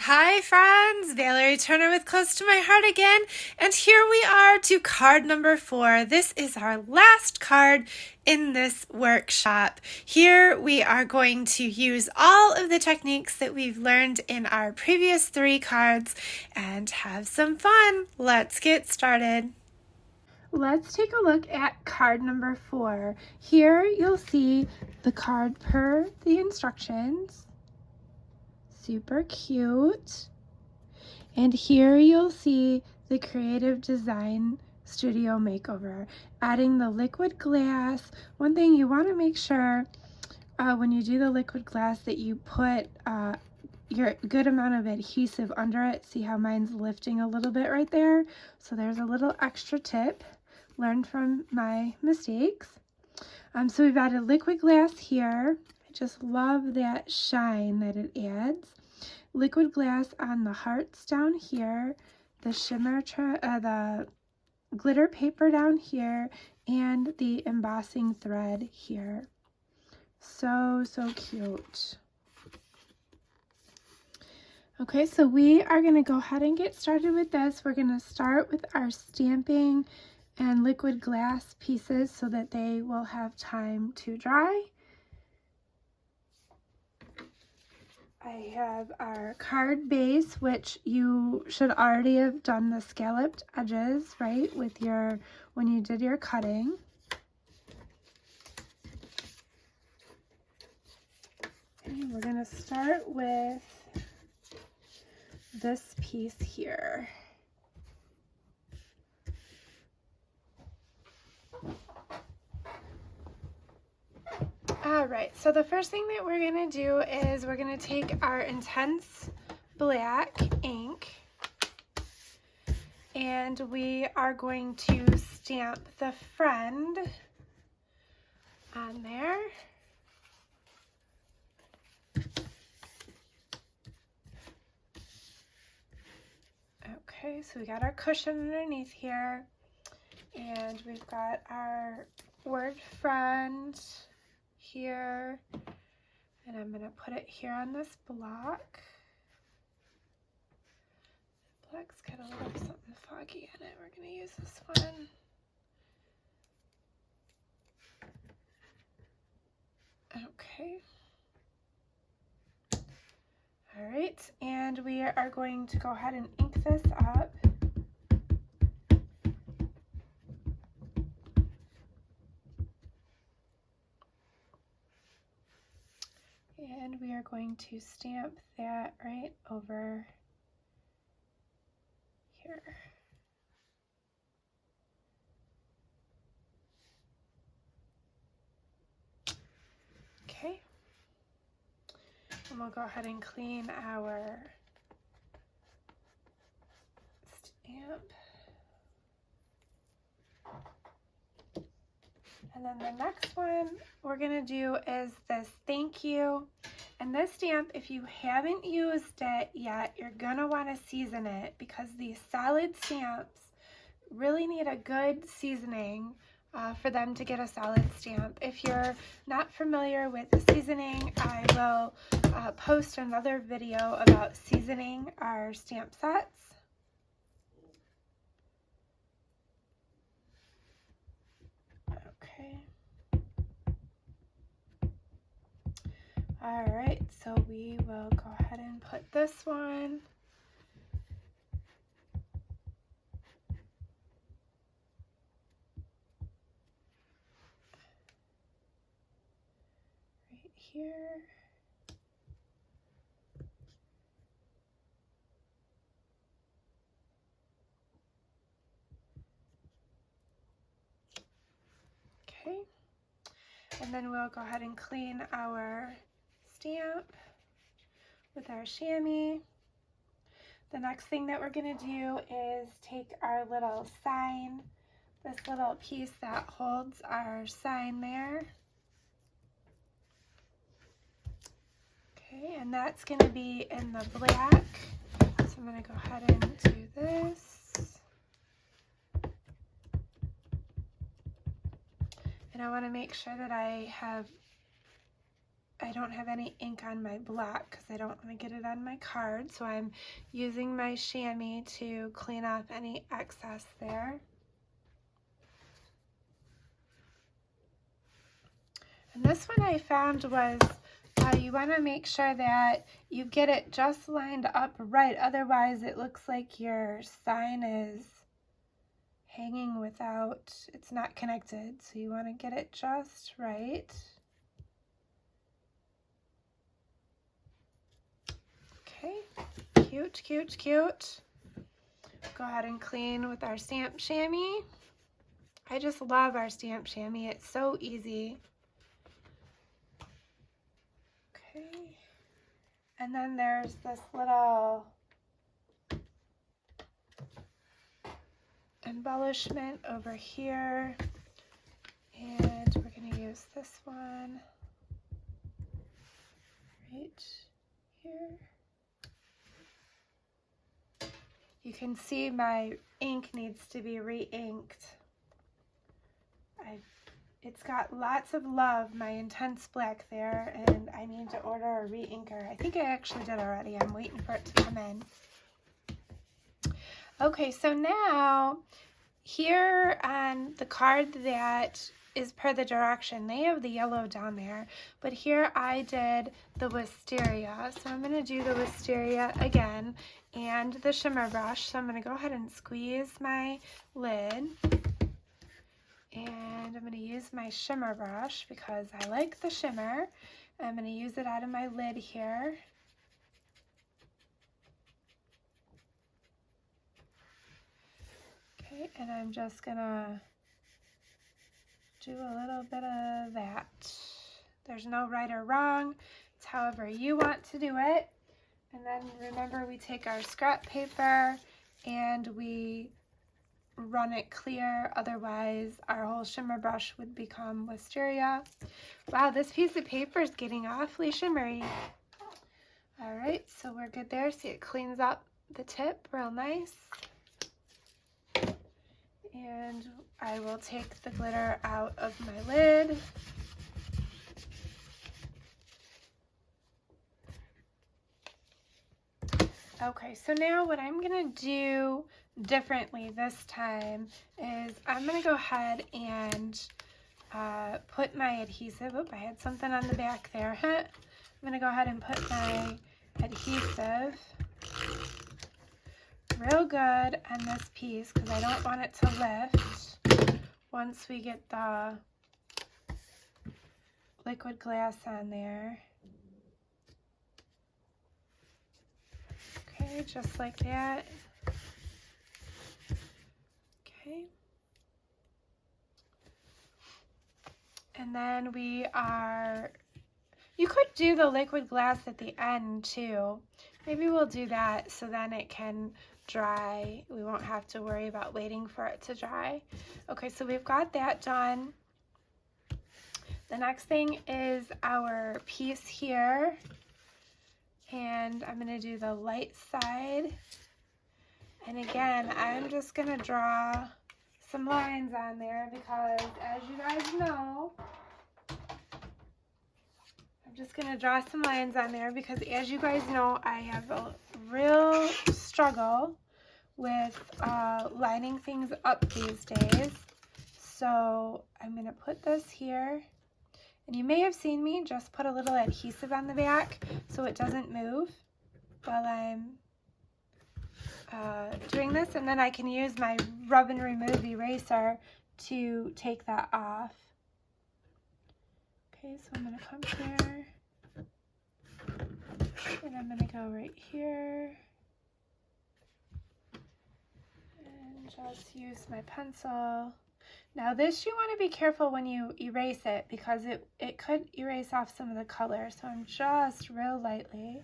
Hi friends, Valerie Turner with Close to My Heart again, and here we are to card number 4. This is our last card in this workshop. Here we are going to use all of the techniques that we've learned in our previous 3 cards and have some fun. Let's get started. Let's take a look at card number 4. Here you'll see the card per the instructions. Super cute. And here you'll see the Creative Design Studio Makeover, adding the liquid glass. One thing you want to make sure when you do the liquid glass that you put your good amount of adhesive under it. See how mine's lifting a little bit right there? So there's a little extra tip learned from my mistakes. So we've added liquid glass here. I just love that shine that it adds. Liquid glass on the hearts down here, the shimmer, the glitter paper down here, and the embossing thread here. So cute. Okay, so we are going to go ahead and get started with this. We're going to start with our stamping and liquid glass pieces so that they will have time to dry. I have our card base, which you should already have done the scalloped edges, right, with when you did your cutting. And we're going to start with this piece here. All right, so the first thing that we're going to do is we're going to take our intense black ink and we are going to stamp the friend on there. Okay, so we got our cushion underneath here and we've got our word friend here, and I'm going to put it here on this block. The block's got a little something foggy in it. We're going to use this one. Okay. All right, and we are going to go ahead and ink this up. And we are going to stamp that right over here. Okay. And we'll go ahead and clean our stamp. And then the next one we're going to do is this thank you. And this stamp, if you haven't used it yet, you're going to want to season it because these solid stamps really need a good seasoning for them to get a solid stamp. If you're not familiar with the seasoning, I will post another video about seasoning our stamp sets. Okay. All right, so we will go ahead and put this one right here. Okay, and then we'll go ahead and clean our stamp with our chamois. The next thing that we're going to do is take our little sign, this little piece that holds our sign there. Okay, and that's going to be in the black. So I'm going to go ahead and do this. And I want to make sure that I have I don't have any ink on my block because I don't want to get it on my card, so I'm using my chamois to clean up any excess there. And this one I found was you want to make sure that you get it just lined up right, otherwise it looks like your sign is hanging without, it's not connected, so you want to get it just right. Okay, cute, cute, cute. Go ahead and clean with our stamp chamois. I just love our stamp chamois, it's so easy. Okay, and then there's this little embellishment over here, and we're going to use this one right here. You can see my ink needs to be re-inked. It's got lots of love, my intense black there, and I need to order a re-inker. I think I actually did already. I'm waiting for it to come in. Okay, so now here on the card that is per the direction, they have the yellow down there, but here I did the wisteria. So I'm going to do the wisteria again and the shimmer brush. So I'm going to go ahead and squeeze my lid. And I'm going to use my shimmer brush because I like the shimmer. I'm going to use it out of my lid here. Okay, and I'm just going to do a little bit of that. There's no right or wrong. It's however you want to do it. And then remember, we take our scrap paper and we run it clear, otherwise our whole shimmer brush would become wisteria. Wow, this piece of paper is getting awfully shimmery. All right, so we're good there. See, it cleans up the tip real nice. And I will take the glitter out of my lid. Okay, so now what I'm gonna do differently this time is I'm gonna go ahead and put my adhesive. Oop, I had something on the back there. I'm gonna go ahead and put my adhesive real good on this piece because I don't want it to lift once we get the liquid glass on there. Okay, just like that. Okay. And then you could do the liquid glass at the end too. Maybe we'll do that so then it can dry. We won't have to worry about waiting for it to dry. Okay, so we've got that done. The next thing is our piece here. And I'm going to do the light side. And again, I'm just going to draw some lines on there because, as you guys know, I'm just going to draw some lines on there because, as you guys know, I have a real struggle with lining things up these days. So I'm going to put this here. And you may have seen me just put a little adhesive on the back so it doesn't move while I'm doing this. And then I can use my rub and remove eraser to take that off. Okay, so I'm going to come here. And I'm going to go right here. And just use my pencil. Now this, you want to be careful when you erase it because it could erase off some of the color. So I'm just real lightly.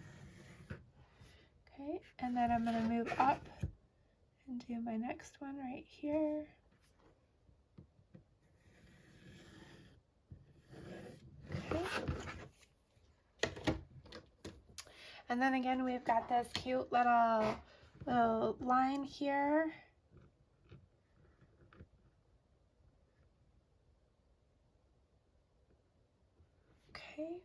Okay, and then I'm going to move up and do my next one right here. Okay. And then again, we've got this cute little line here. Okay,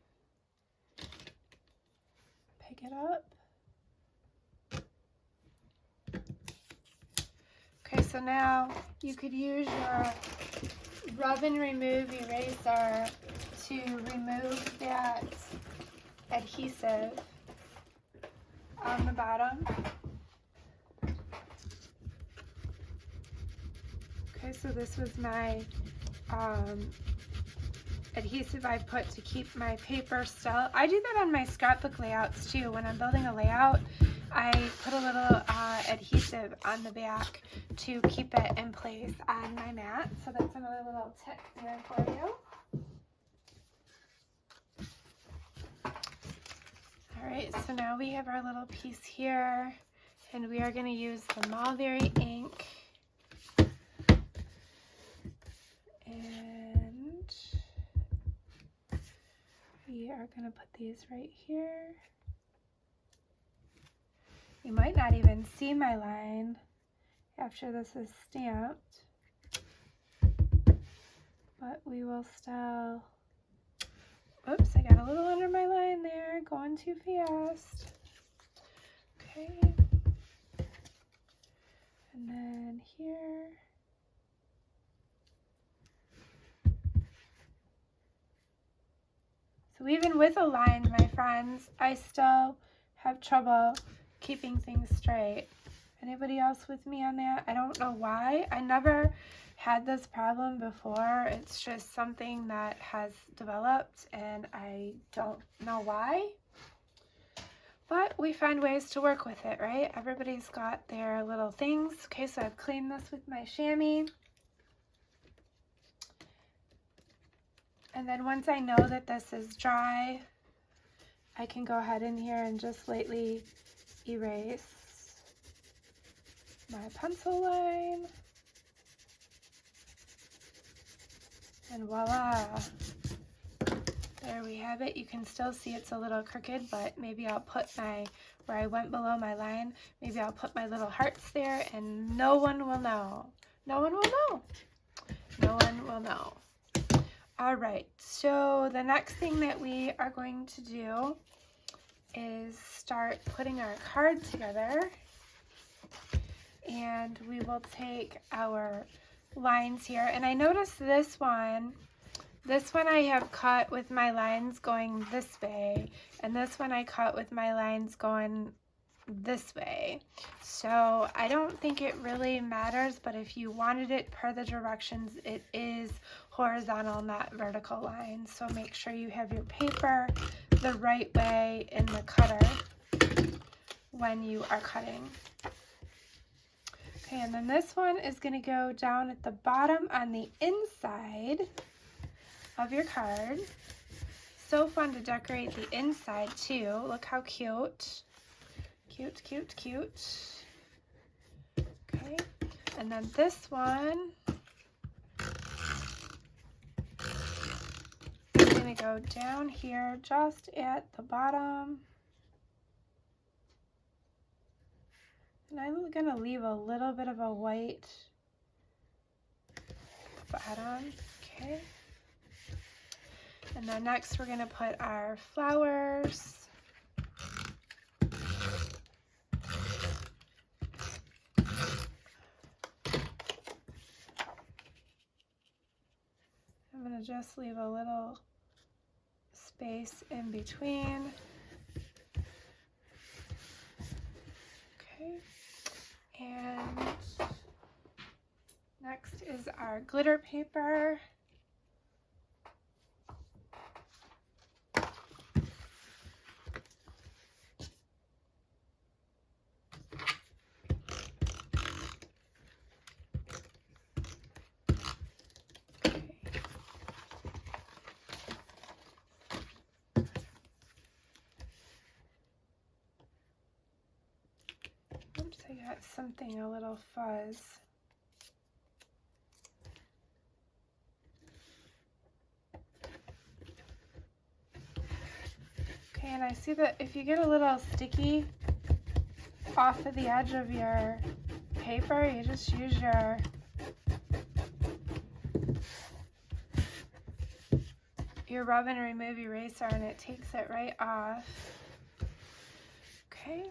pick it up. Okay, so now you could use your rub and remove eraser to remove that adhesive on the bottom. Okay, so this was my adhesive I put to keep my paper still. I do that on my scrapbook layouts too. When I'm building a layout, I put a little adhesive on the back to keep it in place on my mat. So that's another little tip there for you. All right, so now we have our little piece here, and we are going to use the Mulberry ink. And we are going to put these right here. You might not even see my line after this is stamped, but we will still, oops, I got a little under my line there, going too fast. Okay, and then here. So even with a line, my friends, I still have trouble keeping things straight. Anybody else with me on that? I don't know why. I never had this problem before. It's just something that has developed and I don't know why. But we find ways to work with it, right? Everybody's got their little things. Okay, so I've cleaned this with my chamois. And then once I know that this is dry, I can go ahead in here and just lightly erase my pencil line. And voila, there we have it. You can still see it's a little crooked, but maybe I'll put my, where I went below my line, maybe I'll put my little hearts there and no one will know. No one will know. No one will know. All right, so the next thing that we are going to do is start putting our card together. And we will take our lines here. And I noticed this one I have cut with my lines going this way. And this one I cut with my lines going this way. So I don't think it really matters, but if you wanted it per the directions, it is horizontal, not vertical lines. So make sure you have your paper the right way in the cutter when you are cutting. Okay, and then this one is going to go down at the bottom on the inside of your card. So fun to decorate the inside too. Look how cute. Cute, cute, cute. Okay, and then this one is going to go down here just at the bottom. And I'm going to leave a little bit of a white bottom. Okay. And then next we're going to put our flowers. I'm going to just leave a little space in between. Okay. And next is our glitter paper. Oops, I got something a little fuzz. Okay, and I see that if you get a little sticky off of the edge of your paper, you just use your rub and remove eraser and it takes it right off. Okay.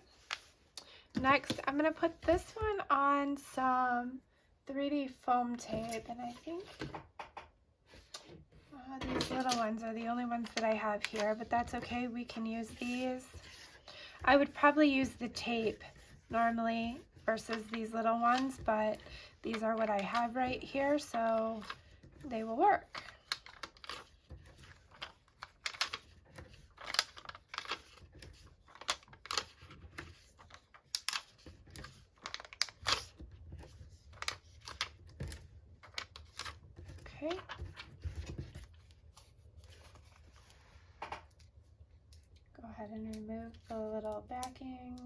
Next, I'm going to put this one on some 3D foam tape, and I think these little ones are the only ones that I have here, but that's okay. We can use these. I would probably use the tape normally versus these little ones, but these are what I have right here, so they will work. Okay. Go ahead and remove the little backings.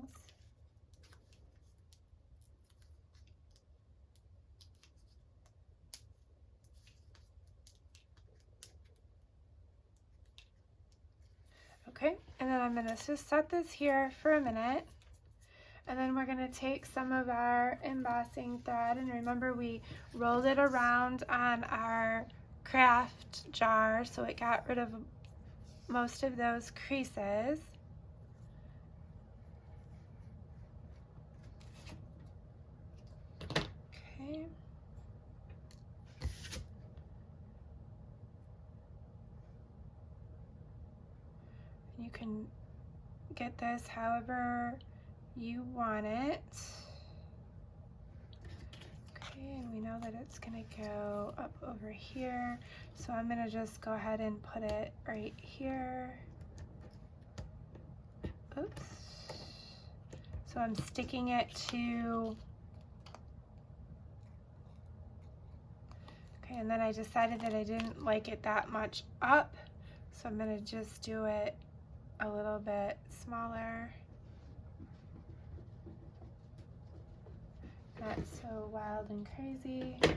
Okay, and then I'm going to just set this here for a minute. And then we're going to take some of our embossing thread, and remember we rolled it around on our craft jar so it got rid of most of those creases. Okay. You can get this however you want it. Okay, and we know that it's gonna go up over here, so I'm gonna just go ahead and put it right here. Oops. So I'm sticking it to, okay, and then I decided that I didn't like it that much up, so I'm gonna just do it a little bit smaller. Not so wild and crazy. Okay.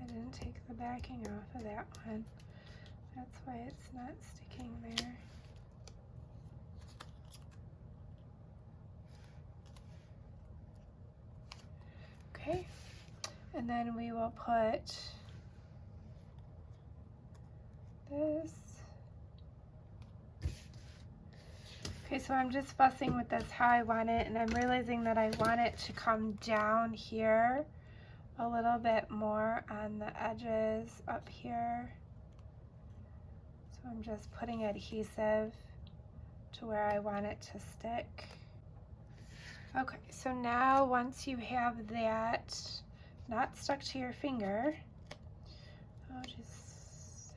I didn't take the backing off of that one. That's why it's not sticking there. Okay, and then we will put this. Okay, so I'm just fussing with this how I want it, and I'm realizing that I want it to come down here a little bit more on the edges up here. So I'm just putting adhesive to where I want it to stick. Okay, so now once you have that not stuck to your finger, I'll just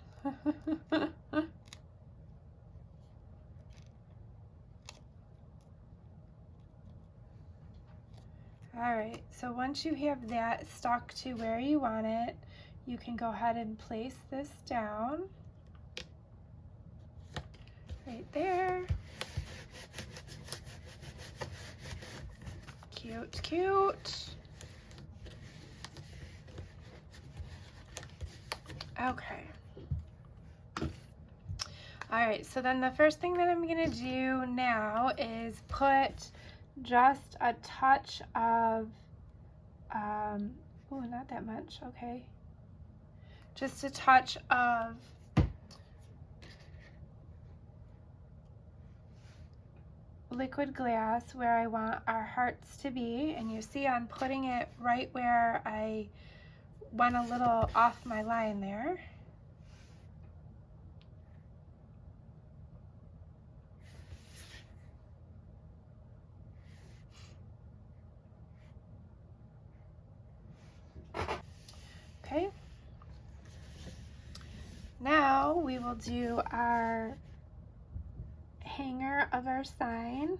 Alright, so once you have that stuck to where you want it, you can go ahead and place this down right there. Cute, cute. Okay. Alright, so then the first thing that I'm going to do now is put just a touch of, oh, not that much, okay. Just a touch of liquid glass where I want our hearts to be, and you see I'm putting it right where I went a little off my line there. Okay. Now we will do our hanger of our sign.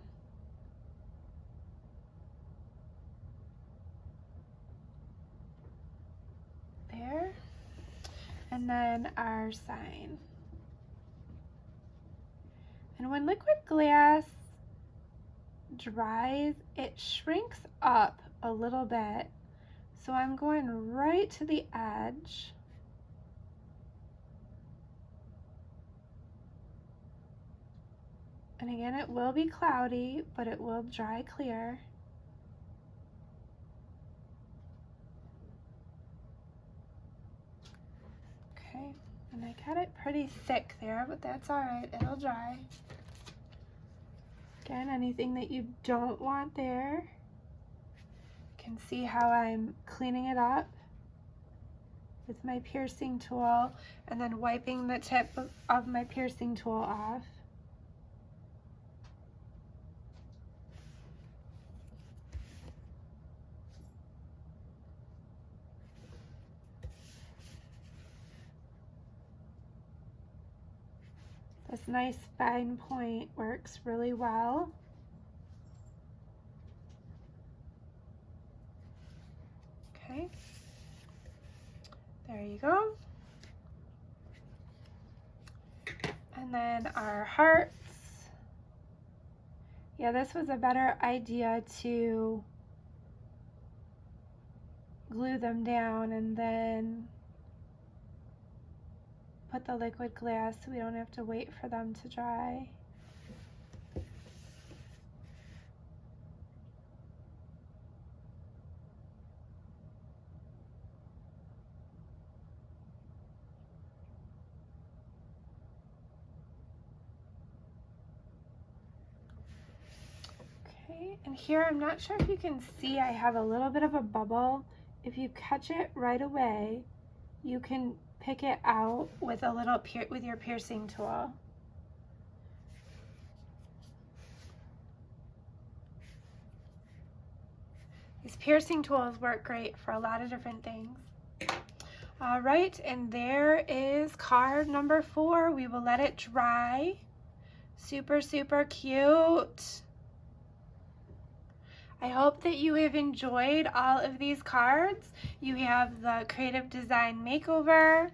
There. And then our sign. And when liquid glass dries, it shrinks up a little bit. So I'm going right to the edge. And again, it will be cloudy, but it will dry clear. Okay, and I got it pretty thick there, but that's all right, it'll dry. Again, anything that you don't want there, you can see how I'm cleaning it up with my piercing tool and then wiping the tip of my piercing tool off. This nice fine point works really well. Okay, there you go. And then our hearts. Yeah, this was a better idea to glue them down and then put the liquid glass so we don't have to wait for them to dry. Okay, and here I'm not sure if you can see, I have a little bit of a bubble. If you catch it right away, you can pick it out with a little with your piercing tool. These piercing tools work great for a lot of different things. All right, and there is card number 4. We will let it dry. Super, super cute. I hope that you have enjoyed all of these cards. You have the Creative Design Makeover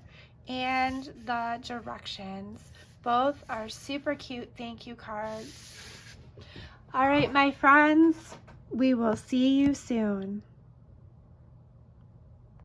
and the directions. Both are super cute thank you cards. All right, my friends, we will see you soon.